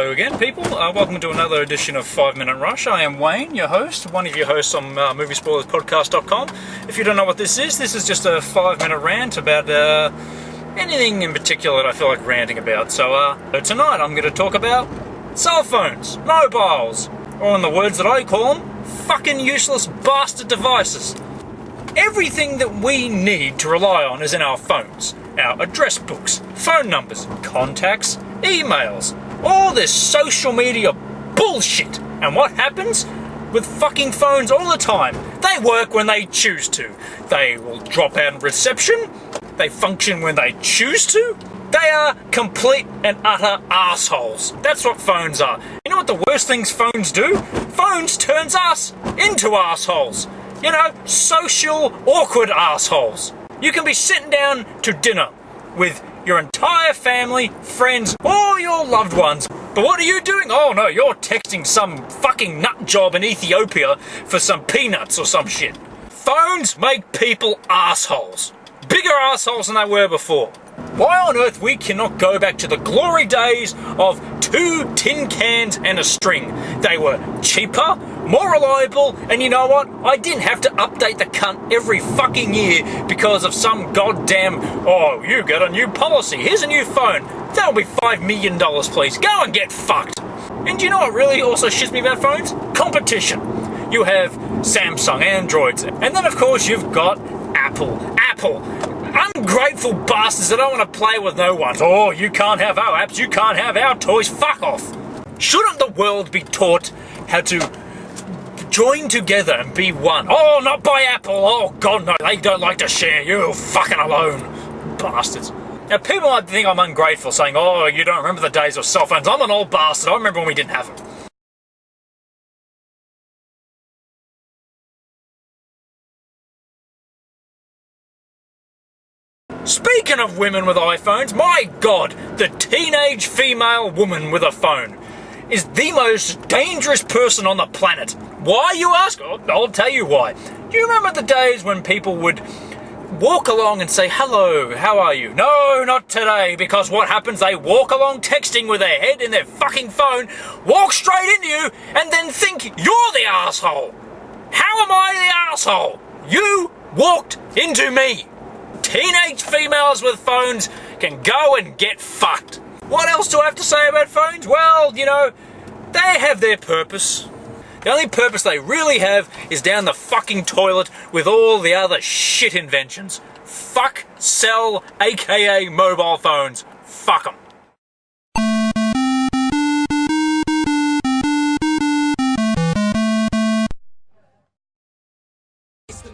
Hello again, people. Welcome to another edition of 5 Minute Rush. I am Wayne, your host, one of your hosts on moviespoilerspodcast.com. If you don't know what this is just a 5-minute rant about anything in particular that I feel like ranting about. So tonight I'm going to talk about cell phones, mobiles, or in the words that I call them, fucking useless bastard devices. Everything that we need to rely on is in our phones. Our address books, phone numbers, contacts, emails, all this social media bullshit. And what happens with fucking phones all the time? They work when they choose to. They will drop out in reception. They function when they choose to. They are complete and utter assholes. That's what phones are. You know what the worst things phones do? Phones turns us into assholes. You know, social, awkward assholes. You can be sitting down to dinner with your entire family, friends, or your loved ones. But what are you doing? Oh no, you're texting some fucking nut job in Ethiopia for some peanuts or some shit. Phones make people assholes. Bigger assholes than they were before. Why on earth we cannot go back to the glory days of 2 tin cans and a string? They were cheaper, more reliable, and you know what? I didn't have to update the cunt every fucking year because of some goddamn, oh, you got a new policy, here's a new phone. That'll be $5 million, please. Go and get fucked. And do you know what really also shits me about phones? Competition. You have Samsung, Androids, and then of course you've got Apple. Ungrateful bastards that don't want to play with no one. Oh, you can't have our apps, you can't have our toys, fuck off. Shouldn't the world be taught how to join together and be one? Oh, not by Apple, oh god no, they don't like to share, you're fucking alone. Bastards. Now people might think I'm ungrateful, saying, oh, you don't remember the days of cell phones. I'm an old bastard, I remember when we didn't have them. Speaking of women with iPhones, my god, the teenage female woman with a phone is the most dangerous person on the planet. Why, you ask? Oh, I'll tell you why. Do you remember the days when people would walk along and say, hello, how are you? No, not today, because what happens? They walk along texting with their head in their fucking phone, walk straight into you, and then think you're the asshole. How am I the asshole? You walked into me. Teenage females with phones can go and get fucked. What else do I have to say about phones? Well, you know, they have their purpose. The only purpose they really have is down the fucking toilet with all the other shit inventions. Fuck, sell, aka mobile phones. Fuck 'em.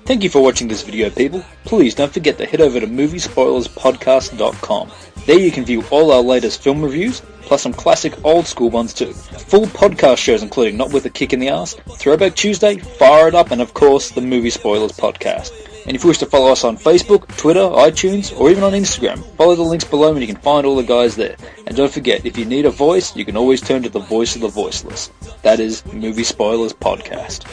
Thank you for watching this video, people. Please don't forget to head over to moviespoilerspodcast.com. There you can view all our latest film reviews, plus some classic old school ones too. Full podcast shows including Not With a Kick in the Ass, Throwback Tuesday, Fire It Up, and of course the Movie Spoilers Podcast. And if you wish to follow us on Facebook, Twitter, iTunes, or even on Instagram, follow the links below and you can find all the guys there. And don't forget, if you need a voice, you can always turn to the voice of the voiceless. That is Movie Spoilers Podcast.